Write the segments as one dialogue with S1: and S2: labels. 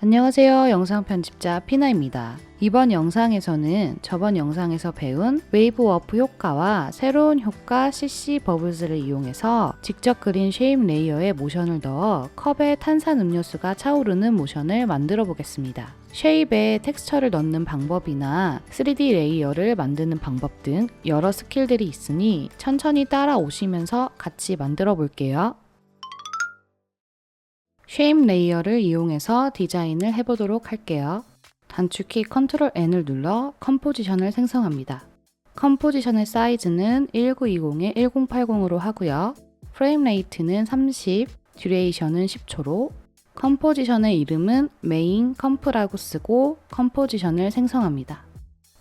S1: 안녕하세요. 영상 편집자 피나입니다. 이번 영상에서는 저번 영상에서 배운 웨이브 워프 효과와 새로운 효과 CC 버블스를 이용해서 직접 그린 쉐입 레이어에 모션을 넣어 컵에 탄산 음료수가 차오르는 모션을 만들어 보겠습니다. 쉐입에 텍스처를 넣는 방법이나 3D 레이어를 만드는 방법 등 여러 스킬들이 있으니 천천히 따라오시면서 같이 만들어 볼게요. 쉐입 레이어를 이용해서 디자인을 해보도록 할게요. 단축키 Ctrl N을 눌러 컴포지션을 생성합니다. 컴포지션의 사이즈는 1920에 1080으로 하고요. 프레임 레이트는 30, 듀레이션은 10초로 컴포지션의 이름은 메인 컴프라고 쓰고 컴포지션을 생성합니다.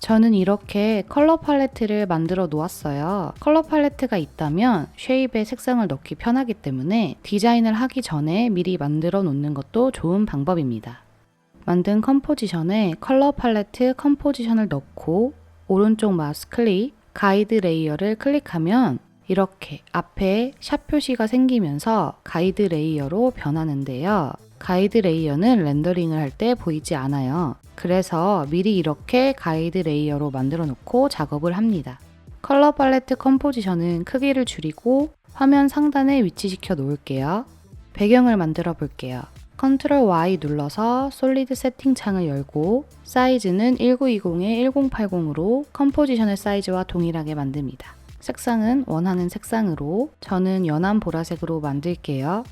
S1: 저는 이렇게 컬러 팔레트를 만들어 놓았어요. 컬러 팔레트가 있다면 쉐입에 색상을 넣기 편하기 때문에 디자인을 하기 전에 미리 만들어 놓는 것도 좋은 방법입니다. 만든 컴포지션에 컬러 팔레트 컴포지션을 넣고 오른쪽 마우스 클릭, 가이드 레이어를 클릭하면 이렇게 앞에 샵 표시가 생기면서 가이드 레이어로 변하는데요. 가이드 레이어는 렌더링을 할 때 보이지 않아요. 그래서 미리 이렇게 가이드 레이어로 만들어 놓고 작업을 합니다. 컬러 팔레트 컴포지션은 크기를 줄이고 화면 상단에 위치시켜 놓을게요. 배경을 만들어 볼게요. Ctrl Y 눌러서 솔리드 세팅 창을 열고 사이즈는 1920에 1080으로 컴포지션의 사이즈와 동일하게 만듭니다. 색상은 원하는 색상으로 저는 연한 보라색으로 만들게요.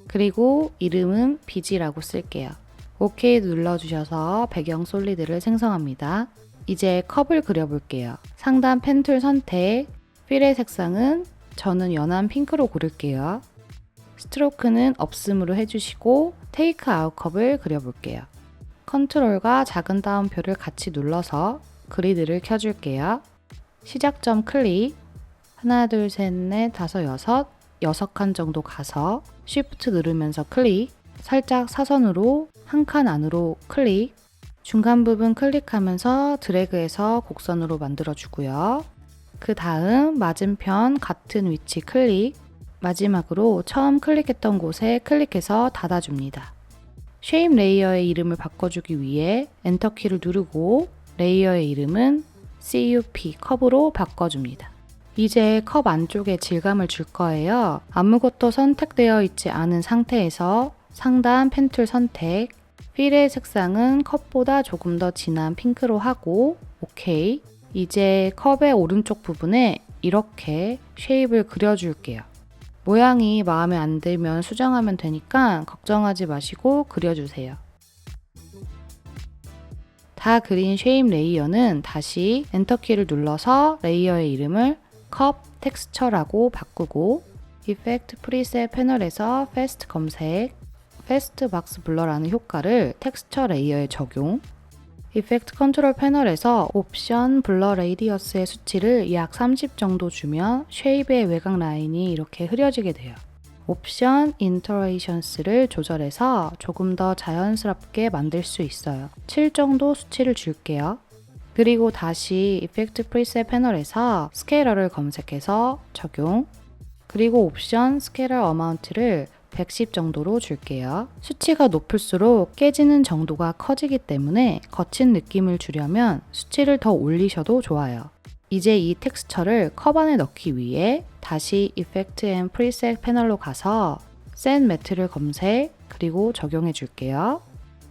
S1: 그리고 이름은 비지라고 쓸게요. OK 눌러주셔서 배경 솔리드를 생성합니다. 이제 컵을 그려볼게요. 상단 펜툴 선택, 필의 색상은 저는 연한 핑크로 고를게요. 스트로크는 없음으로 해주시고 테이크 아웃 컵을 그려볼게요. 컨트롤과 작은 따옴표를 같이 눌러서 그리드를 켜줄게요. 시작점 클릭, 하나, 둘, 셋, 넷, 다섯, 여섯 칸 정도 가서 Shift 누르면서 클릭, 살짝 사선으로 한 칸 안으로 클릭, 중간 부분 클릭하면서 드래그해서 곡선으로 만들어주고요. 그 다음 맞은편 같은 위치 클릭, 마지막으로 처음 클릭했던 곳에 클릭해서 닫아줍니다. 쉐입 레이어의 이름을 바꿔주기 위해 엔터키를 누르고 레이어의 이름은 CUP 컵으로 바꿔줍니다. 이제 컵 안쪽에 질감을 줄 거예요. 아무것도 선택되어 있지 않은 상태에서 상단 펜툴 선택, 필의 색상은 컵보다 조금 더 진한 핑크로 하고 OK. 이제 컵의 오른쪽 부분에 이렇게 쉐입을 그려줄게요. 모양이 마음에 안 들면 수정하면 되니까 걱정하지 마시고 그려주세요. 다 그린 쉐입 레이어는 다시 엔터키를 눌러서 레이어의 이름을 컵 텍스처라고 바꾸고 이펙트 프리셋 패널에서 패스트 검색, 패스트 박스 블러라는 효과를 텍스처 레이어에 적용, 이펙트 컨트롤 패널에서 옵션 블러 레이디어스의 수치를 약 30 정도 주면 쉐입의 외곽 라인이 이렇게 흐려지게 돼요. 옵션 인터레이션스를 조절해서 조금 더 자연스럽게 만들 수 있어요. 7 정도 수치를 줄게요. 그리고 다시 이펙트 프리셋 패널에서 스케일러를 검색해서 적용, 그리고 옵션 스케일러 어마운트를 110 정도로 줄게요. 수치가 높을수록 깨지는 정도가 커지기 때문에 거친 느낌을 주려면 수치를 더 올리셔도 좋아요. 이제 이 텍스처를 컵 안에 넣기 위해 다시 이펙트 앤 프리셋 패널로 가서 Set Matt를 검색, 그리고 적용해 줄게요.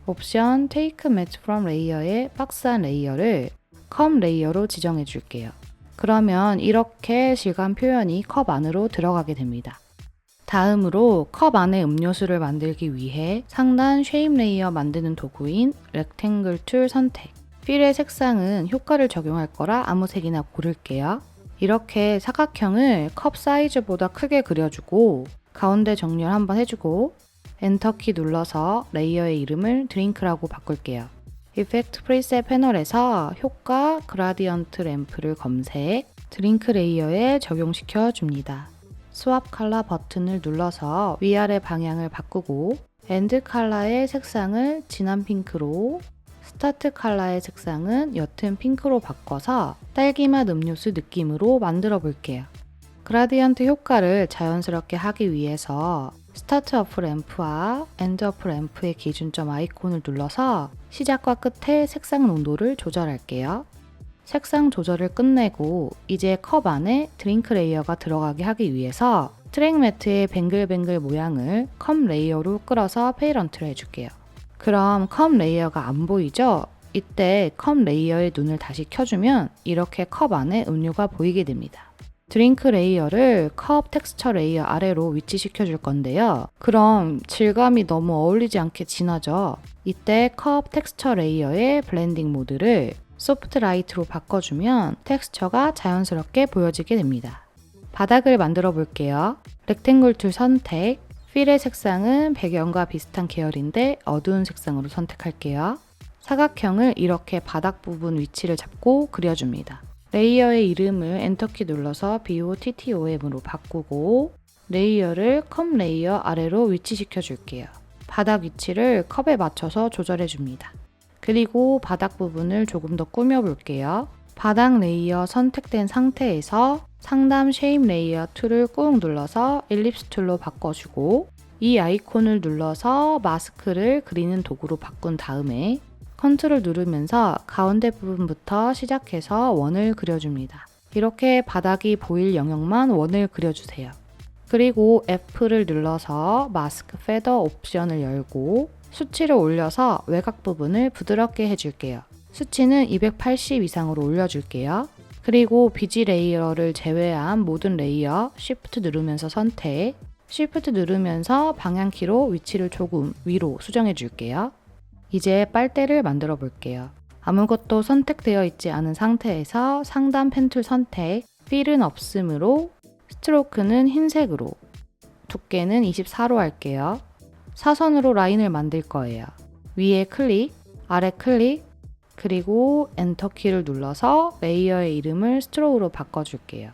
S1: 옵션 Take Matte from Layer의 박스한 레이어를 컵 레이어로 지정해 줄게요. 그러면 이렇게 질감 표현이 컵 안으로 들어가게 됩니다. 다음으로 컵 안에 음료수를 만들기 위해 상단 쉐입 레이어 만드는 도구인 렉탱글 툴 선택, 필의 색상은 효과를 적용할 거라 아무 색이나 고를게요. 이렇게 사각형을 컵 사이즈보다 크게 그려주고 가운데 정렬 한번 해주고 엔터키 눌러서 레이어의 이름을 드링크라고 바꿀게요. 이펙트 프리셋 패널에서 효과 그라디언트 램프를 검색, 드링크 레이어에 적용시켜 줍니다. 스왑 컬러 버튼을 눌러서 위아래 방향을 바꾸고 엔드 컬러의 색상을 진한 핑크로, 스타트 컬러의 색상은 옅은 핑크로 바꿔서 딸기맛 음료수 느낌으로 만들어 볼게요. 그라디언트 효과를 자연스럽게 하기 위해서 스타트 어프 램프와 엔드 어프 램프의 기준점 아이콘을 눌러서 시작과 끝에 색상 농도를 조절할게요. 색상 조절을 끝내고 이제 컵 안에 드링크 레이어가 들어가게 하기 위해서 트랙 매트의 뱅글뱅글 모양을 컵 레이어로 끌어서 페이런트를 해줄게요. 그럼 컵 레이어가 안 보이죠? 이때 컵 레이어의 눈을 다시 켜주면 이렇게 컵 안에 음료가 보이게 됩니다. 드링크 레이어를 컵 텍스처 레이어 아래로 위치시켜 줄 건데요. 그럼 질감이 너무 어울리지 않게 진하죠? 이때 컵 텍스처 레이어의 블렌딩 모드를 소프트 라이트로 바꿔주면 텍스처가 자연스럽게 보여지게 됩니다. 바닥을 만들어 볼게요. 렉탱글 툴 선택, 필의 색상은 배경과 비슷한 계열인데 어두운 색상으로 선택할게요. 사각형을 이렇게 바닥 부분 위치를 잡고 그려줍니다. 레이어의 이름을 엔터키 눌러서 BOTTOM으로 바꾸고 레이어를 컵 레이어 아래로 위치시켜 줄게요. 바닥 위치를 컵에 맞춰서 조절해 줍니다. 그리고 바닥 부분을 조금 더 꾸며 볼게요. 바닥 레이어 선택된 상태에서 상단 쉐입 레이어 툴을 꾹 눌러서 엘립스 툴로 바꿔주고 이 아이콘을 눌러서 마스크를 그리는 도구로 바꾼 다음에 컨트롤 누르면서 가운데 부분부터 시작해서 원을 그려줍니다. 이렇게 바닥이 보일 영역만 원을 그려주세요. 그리고 F를 눌러서 마스크 페더 옵션을 열고 수치를 올려서 외곽 부분을 부드럽게 해줄게요. 수치는 280 이상으로 올려줄게요. 그리고 비지 레이어를 제외한 모든 레이어 Shift 누르면서 선택, Shift 누르면서 방향키로 위치를 조금 위로 수정해 줄게요. 이제 빨대를 만들어 볼게요. 아무것도 선택되어 있지 않은 상태에서 상단 펜툴 선택, 필은 없음으로, 스트로크는 흰색으로, 두께는 24로 할게요. 사선으로 라인을 만들 거예요. 위에 클릭, 아래 클릭, 그리고 엔터키를 눌러서 레이어의 이름을 스트로우로 바꿔줄게요.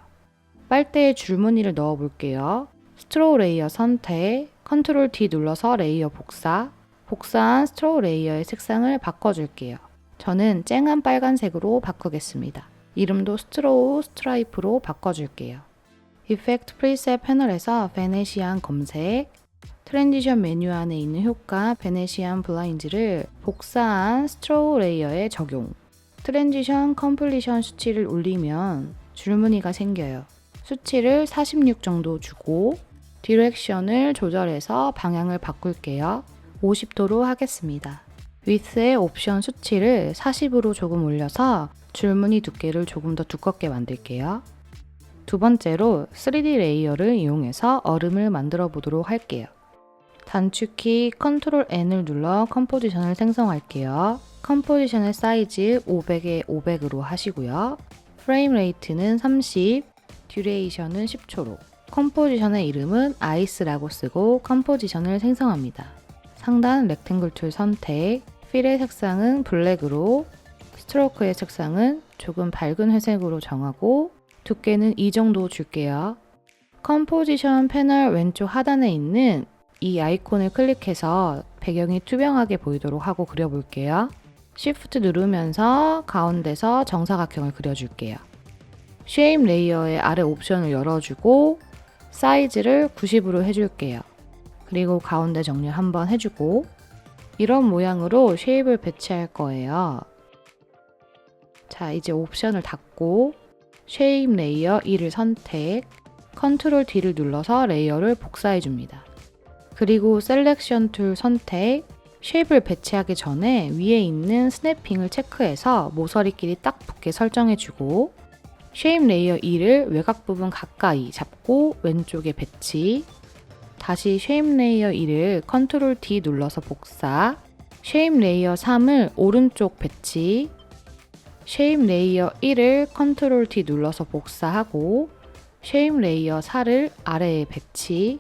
S1: 빨대에 줄무늬를 넣어 볼게요. 스트로우 레이어 선택, 컨트롤 D 눌러서 레이어 복사, 복사한 스트로우 레이어의 색상을 바꿔줄게요. 저는 쨍한 빨간색으로 바꾸겠습니다. 이름도 스트로우 스트라이프로 바꿔줄게요. 이펙트 프리셋 패널에서 베네시안 검색, 트랜지션 메뉴 안에 있는 효과 베네시안 블라인드를 복사한 스트로우 레이어에 적용. 트랜지션 컴플리션 수치를 올리면 줄무늬가 생겨요. 수치를 46 정도 주고 디렉션을 조절해서 방향을 바꿀게요. 50도로 하겠습니다. 위스의 옵션 수치를 40으로 조금 올려서 줄무늬 두께를 조금 더 두껍게 만들게요. 두 번째로 3D 레이어를 이용해서 얼음을 만들어 보도록 할게요. 단축키 컨트롤 N을 눌러 컴포지션을 생성할게요. 컴포지션의 사이즈 500에 500으로 하시고요. 프레임 레이트는 30, 듀레이션은 10초로. 컴포지션의 이름은 아이스라고 쓰고 컴포지션을 생성합니다. 상단 렉탱글 툴 선택, 필의 색상은 블랙으로, 스트로크의 색상은 조금 밝은 회색으로 정하고 두께는 이 정도 줄게요. 컴포지션 패널 왼쪽 하단에 있는 이 아이콘을 클릭해서 배경이 투명하게 보이도록 하고 그려볼게요. Shift 누르면서 가운데서 정사각형을 그려줄게요. 쉐입 레이어의 아래 옵션을 열어주고 사이즈를 90으로 해줄게요. 그리고 가운데 정렬 한번 해주고 이런 모양으로 쉐입을 배치할 거예요. 자, 이제 옵션을 닫고 쉐입 레이어 2를 선택, 컨트롤 D를 눌러서 레이어를 복사해 줍니다. 그리고 셀렉션 툴 선택, 쉐입을 배치하기 전에 위에 있는 스냅핑을 체크해서 모서리끼리 딱 붙게 설정해 주고 쉐입 레이어 2를 외곽 부분 가까이 잡고 왼쪽에 배치, 다시 쉐입 레이어 2를 컨트롤 D 눌러서 복사, 쉐입 레이어 3을 오른쪽 배치, 쉐입 레이어 1을 컨트롤 D 눌러서 복사하고 쉐입 레이어 4를 아래에 배치,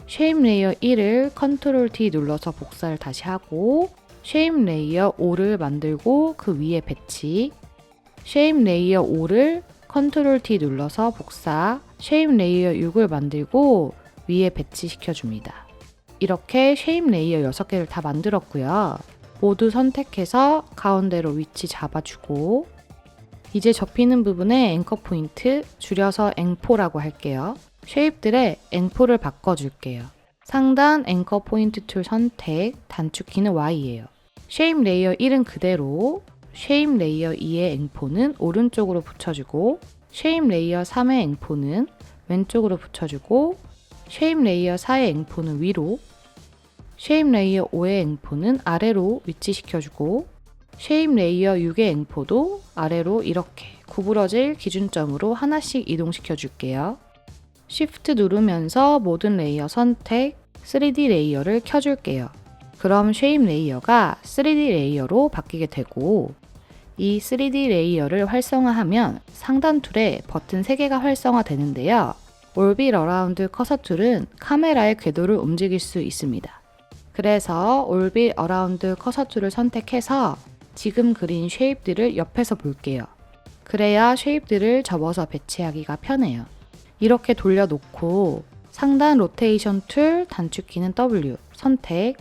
S1: 쉐입 레이어 1을 컨트롤 D 눌러서 복사를 다시 하고 쉐입 레이어 5를 만들고 그 위에 배치, 쉐입 레이어 5를 컨트롤 D 눌러서 복사, 쉐입 레이어 6을 만들고 위에 배치시켜줍니다. 이렇게 쉐입 레이어 6개를 다 만들었고요. 모두 선택해서 가운데로 위치 잡아주고 이제 접히는 부분에 앵커 포인트, 줄여서 앵포라고 할게요. 쉐입들의 앵포를 바꿔줄게요. 상단 앵커 포인트 툴 선택, 단축키는 Y예요. 쉐입 레이어 1은 그대로, 쉐입 레이어 2의 앵포는 오른쪽으로 붙여주고, 쉐입 레이어 3의 앵포는 왼쪽으로 붙여주고, 쉐입 레이어 4의 앵포는 위로, 쉐입 레이어 5의 앵포는 아래로 위치시켜주고, 쉐입 레이어 6의 앵포도 아래로 이렇게 구부러질 기준점으로 하나씩 이동시켜 줄게요. Shift 누르면서 모든 레이어 선택, 3D 레이어를 켜줄게요. 그럼 쉐입 레이어가 3D 레이어로 바뀌게 되고, 이 3D 레이어를 활성화하면 상단 툴에 버튼 3개가 활성화되는데요. Orbit Around 커서 툴은 카메라의 궤도를 움직일 수 있습니다. 그래서 Orbit Around 커서 툴을 선택해서 지금 그린 쉐입들을 옆에서 볼게요. 그래야 쉐입들을 접어서 배치하기가 편해요. 이렇게 돌려놓고 상단 로테이션 툴 단축키는 W 선택,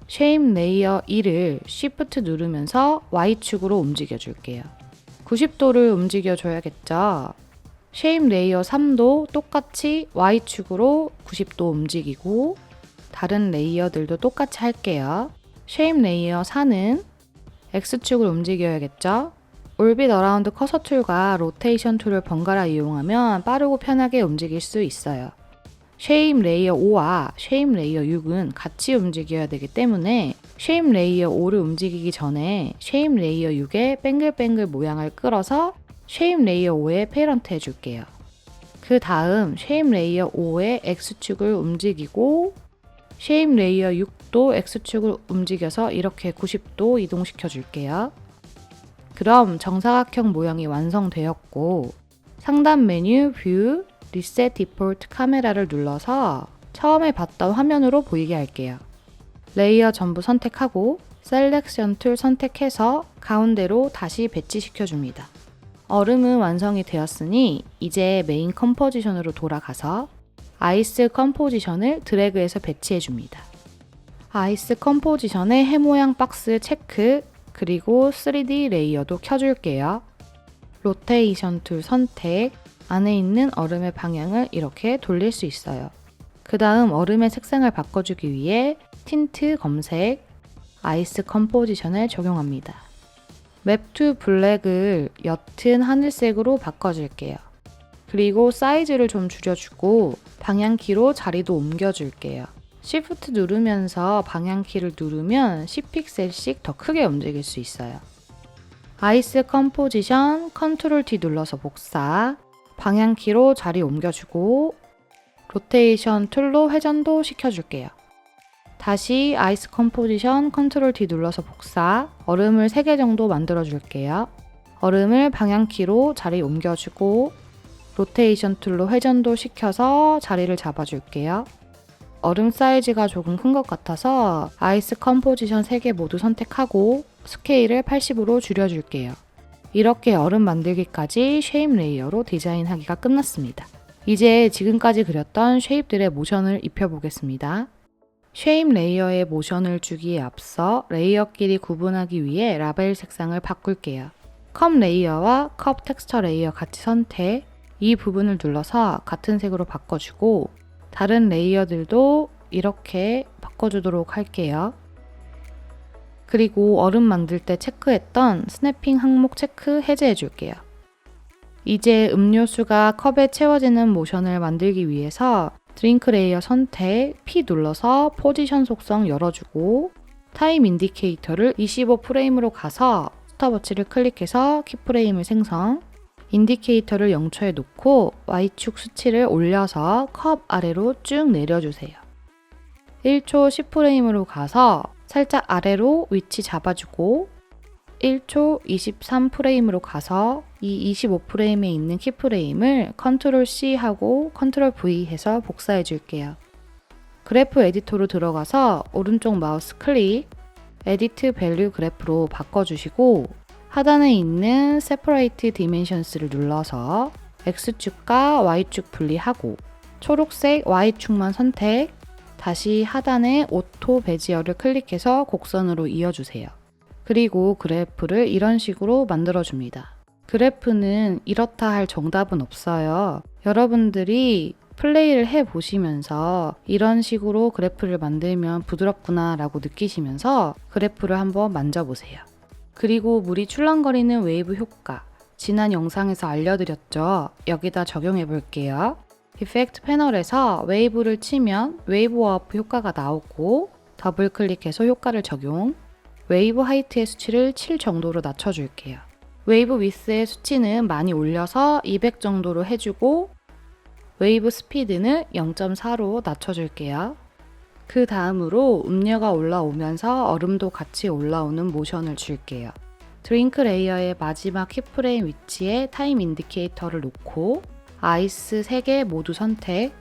S1: 쉐입 레이어 2를 Shift 누르면서 Y축으로 움직여 줄게요. 90도를 움직여 줘야겠죠? 쉐입 레이어 3도 똑같이 Y축으로 90도 움직이고, 다른 레이어들도 똑같이 할게요. 쉐입 레이어 4는 X축을 움직여야겠죠? Orbit Around 커서 툴과 로테이션 툴을 번갈아 이용하면 빠르고 편하게 움직일 수 있어요. 쉐입 레이어 5와 쉐입 레이어 6은 같이 움직여야 되기 때문에 쉐입 레이어 5를 움직이기 전에 쉐입 레이어 6의 뱅글뱅글 모양을 끌어서 쉐입 레이어 5에 페이런트 해줄게요. 그 다음 쉐입 레이어 5의 X축을 움직이고, 쉐입 레이어 6도 X축을 움직여서 이렇게 90도 이동시켜 줄게요. 그럼 정사각형 모양이 완성되었고, 상단 메뉴 뷰, 리셋 디폴트 카메라를 눌러서 처음에 봤던 화면으로 보이게 할게요. 레이어 전부 선택하고 셀렉션 툴 선택해서 가운데로 다시 배치시켜 줍니다. 얼음은 완성이 되었으니 이제 메인 컴포지션으로 돌아가서 아이스 컴포지션을 드래그해서 배치해 줍니다. 아이스 컴포지션의 해 모양 박스 체크, 그리고 3D 레이어도 켜줄게요. 로테이션 툴 선택, 안에 있는 얼음의 방향을 이렇게 돌릴 수 있어요. 그 다음 얼음의 색상을 바꿔주기 위해 틴트 검색, 아이스 컴포지션을 적용합니다. 맵 투 블랙을 옅은 하늘색으로 바꿔줄게요. 그리고 사이즈를 좀 줄여주고 방향키로 자리도 옮겨줄게요. Shift 누르면서 방향키를 누르면 10픽셀씩 더 크게 움직일 수 있어요. 아이스 컴포지션 Ctrl D 눌러서 복사, 방향키로 자리 옮겨주고 로테이션 툴로 회전도 시켜줄게요. 다시 아이스 컴포지션 Ctrl D 눌러서 복사, 얼음을 3개 정도 만들어줄게요. 얼음을 방향키로 자리 옮겨주고 로테이션 툴로 회전도 시켜서 자리를 잡아줄게요. 얼음 사이즈가 조금 큰 것 같아서 아이스 컴포지션 3개 모두 선택하고 스케일을 80으로 줄여줄게요. 이렇게 얼음 만들기까지 쉐입 레이어로 디자인하기가 끝났습니다. 이제 지금까지 그렸던 쉐입들의 모션을 입혀보겠습니다. 쉐입 레이어에 모션을 주기에 앞서 레이어끼리 구분하기 위해 라벨 색상을 바꿀게요. 컵 레이어와 컵 텍스처 레이어 같이 선택, 이 부분을 눌러서 같은 색으로 바꿔주고 다른 레이어들도 이렇게 바꿔주도록 할게요. 그리고 얼음 만들 때 체크했던 스냅핑 항목 체크 해제해 줄게요. 이제 음료수가 컵에 채워지는 모션을 만들기 위해서 드링크 레이어 선택, P 눌러서 포지션 속성 열어주고 타임 인디케이터를 25프레임으로 가서 스톱워치를 클릭해서 키프레임을 생성, 인디케이터를 0초에 놓고 Y축 수치를 올려서 컵 아래로 쭉 내려주세요. 1초 10프레임으로 가서 살짝 아래로 위치 잡아주고 1초 23프레임으로 가서 이 25프레임에 있는 키프레임을 Ctrl C 하고 Ctrl V 해서 복사해 줄게요. 그래프 에디터로 들어가서 오른쪽 마우스 클릭, 에디트 밸류 그래프로 바꿔주시고 하단에 있는 Separate Dimensions를 눌러서 X축과 Y축 분리하고 초록색 Y축만 선택, 다시 하단에 오토 베지어를 클릭해서 곡선으로 이어주세요. 그리고 그래프를 이런 식으로 만들어줍니다. 그래프는 이렇다 할 정답은 없어요. 여러분들이 플레이를 해보시면서 이런 식으로 그래프를 만들면 부드럽구나 라고 느끼시면서 그래프를 한번 만져보세요. 그리고 물이 출렁거리는 웨이브 효과, 지난 영상에서 알려드렸죠. 여기다 적용해 볼게요. 이펙트 패널에서 웨이브를 치면 웨이브 워프 효과가 나오고 더블 클릭해서 효과를 적용. 웨이브 하이트의 수치를 7 정도로 낮춰줄게요. 웨이브 위스의 수치는 많이 올려서 200 정도로 해주고 웨이브 스피드는 0.4로 낮춰줄게요. 그 다음으로 음료가 올라오면서 얼음도 같이 올라오는 모션을 줄게요. 드링크 레이어의 마지막 키프레임 위치에 타임 인디케이터를 놓고 아이스 3개 모두 선택,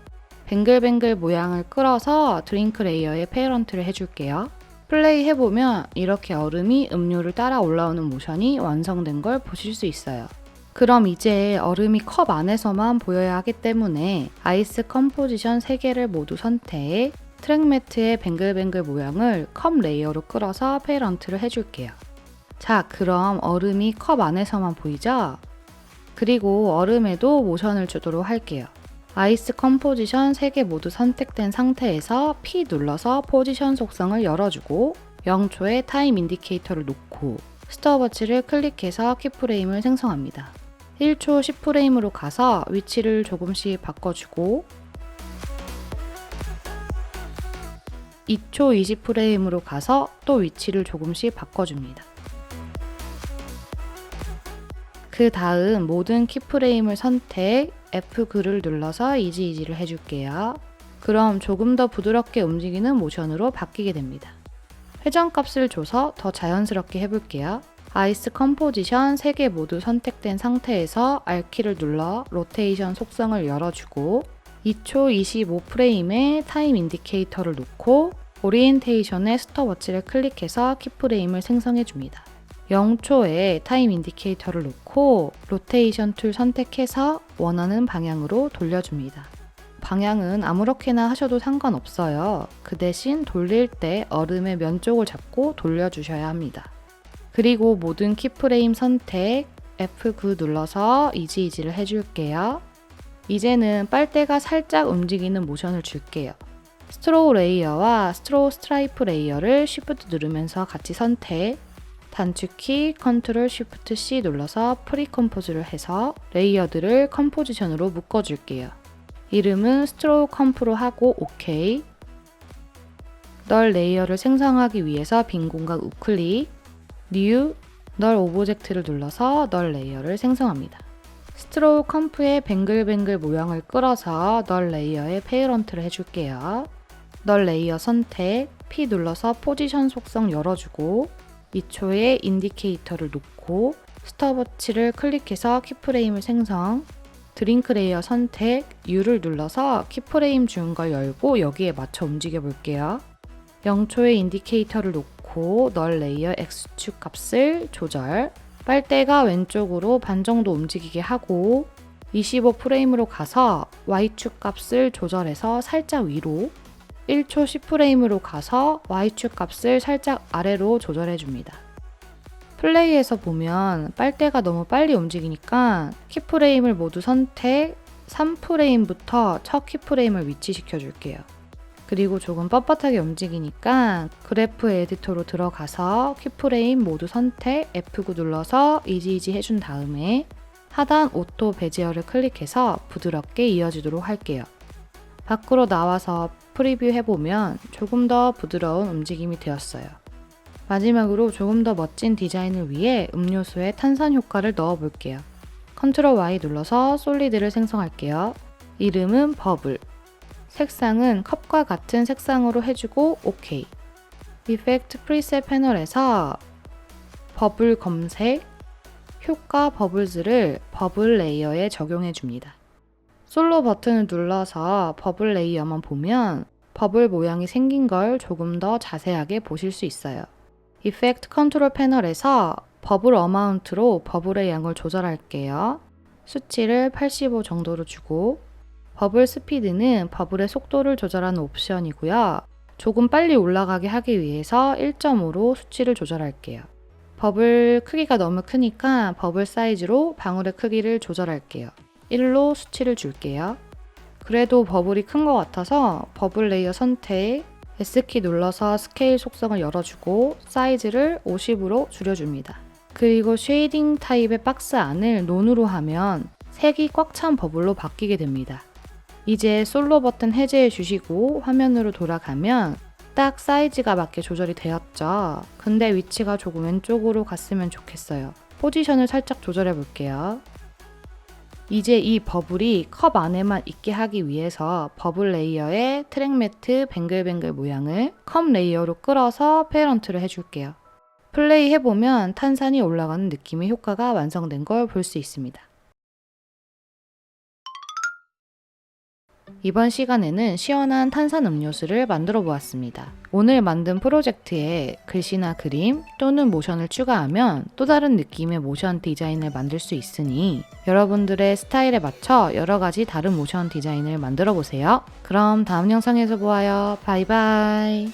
S1: 뱅글뱅글 모양을 끌어서 드링크 레이어에 페어런트를 해줄게요. 플레이 해보면 이렇게 얼음이 음료를 따라 올라오는 모션이 완성된 걸 보실 수 있어요. 그럼 이제 얼음이 컵 안에서만 보여야 하기 때문에 아이스 컴포지션 3개를 모두 선택, 트랙 매트의 뱅글뱅글 모양을 컵 레이어로 끌어서 페어런트를 해줄게요. 자, 그럼 얼음이 컵 안에서만 보이죠? 그리고 얼음에도 모션을 주도록 할게요. 아이스 컴포지션 3개 모두 선택된 상태에서 P 눌러서 포지션 속성을 열어주고 0초의 타임 인디케이터를 놓고 스톱워치를 클릭해서 키프레임을 생성합니다. 1초 10프레임으로 가서 위치를 조금씩 바꿔주고 2초 20프레임으로 가서 또 위치를 조금씩 바꿔줍니다. 그 다음 모든 키프레임을 선택, F9를 눌러서 이지를 해줄게요. 그럼 조금 더 부드럽게 움직이는 모션으로 바뀌게 됩니다. 회전값을 줘서 더 자연스럽게 해볼게요. 아이스 컴포지션 3개 모두 선택된 상태에서 R키를 눌러 로테이션 속성을 열어주고 2초 25프레임에 타임 인디케이터를 놓고 오리엔테이션의 스톱워치를 클릭해서 키프레임을 생성해줍니다. 0초에 타임 인디케이터를 놓고 로테이션 툴 선택해서 원하는 방향으로 돌려줍니다. 방향은 아무렇게나 하셔도 상관없어요. 그 대신 돌릴 때 얼음의 면 쪽을 잡고 돌려주셔야 합니다. 그리고 모든 키프레임 선택, F9 눌러서 이지를 해줄게요. 이제는 빨대가 살짝 움직이는 모션을 줄게요. 스트로우 레이어와 스트로우 스트라이프 레이어를 Shift 누르면서 같이 선택, 단축키 컨트롤 쉬프트 C 눌러서 프리컴포즈를 해서 레이어들을 컴포지션으로 묶어줄게요. 이름은 스트로우 컴프로 하고 OK. 널 레이어를 생성하기 위해서 빈 공간 우클릭, New, 널 오브젝트를 눌러서 널 레이어를 생성합니다. 스트로우 컴프의 뱅글뱅글 모양을 끌어서 널 레이어에 페어런트를 해줄게요. 널 레이어 선택, P 눌러서 포지션 속성 열어주고 2초의 인디케이터를 놓고 스톱워치를 클릭해서 키프레임을 생성, 드링크 레이어 선택, U를 눌러서 키프레임 준 걸 열고 여기에 맞춰 움직여 볼게요. 0초의 인디케이터를 놓고 널 레이어 X축 값을 조절, 빨대가 왼쪽으로 반 정도 움직이게 하고 25프레임으로 가서 Y축 값을 조절해서 살짝 위로, 1초 10프레임으로 가서 Y축 값을 살짝 아래로 조절해줍니다. 플레이에서 보면 빨대가 너무 빨리 움직이니까 키프레임을 모두 선택, 3프레임부터 첫 키프레임을 위치시켜줄게요. 그리고 조금 뻣뻣하게 움직이니까 그래프 에디터로 들어가서 키프레임 모두 선택, F9 눌러서 이지 해준 다음에 하단 오토 베지어를 클릭해서 부드럽게 이어지도록 할게요. 밖으로 나와서 프리뷰 해보면 조금 더 부드러운 움직임이 되었어요. 마지막으로 조금 더 멋진 디자인을 위해 음료수에 탄산 효과를 넣어 볼게요. 컨트롤 Y 눌러서 솔리드를 생성할게요. 이름은 버블. 색상은 컵과 같은 색상으로 해주고 OK. 이펙트 프리셋 패널에서 버블 검색, 효과 버블즈를 버블 레이어에 적용해 줍니다. 솔로 버튼을 눌러서 버블 레이어만 보면 버블 모양이 생긴 걸 조금 더 자세하게 보실 수 있어요. 이펙트 컨트롤 패널에서 버블 어마운트로 버블의 양을 조절할게요. 수치를 85 정도로 주고 버블 스피드는 버블의 속도를 조절하는 옵션이고요. 조금 빨리 올라가게 하기 위해서 1.5로 수치를 조절할게요. 버블 크기가 너무 크니까 버블 사이즈로 방울의 크기를 조절할게요. 1로 수치를 줄게요. 그래도 버블이 큰 것 같아서 버블 레이어 선택, S키 눌러서 스케일 속성을 열어주고 사이즈를 50으로 줄여줍니다. 그리고 쉐이딩 타입의 박스 안을 논으로 하면 색이 꽉 찬 버블로 바뀌게 됩니다. 이제 솔로 버튼 해제해 주시고 화면으로 돌아가면 딱 사이즈가 맞게 조절이 되었죠. 근데 위치가 조금 왼쪽으로 갔으면 좋겠어요. 포지션을 살짝 조절해 볼게요. 이제 이 버블이 컵 안에만 있게 하기 위해서 버블 레이어에 트랙 매트 뱅글뱅글 모양을 컵 레이어로 끌어서 페어런트를 해줄게요. 플레이 해보면 탄산이 올라가는 느낌의 효과가 완성된 걸 볼 수 있습니다. 이번 시간에는 시원한 탄산 음료수를 만들어 보았습니다. 오늘 만든 프로젝트에 글씨나 그림 또는 모션을 추가하면 또 다른 느낌의 모션 디자인을 만들 수 있으니 여러분들의 스타일에 맞춰 여러 가지 다른 모션 디자인을 만들어 보세요. 그럼 다음 영상에서 보아요. 바이바이.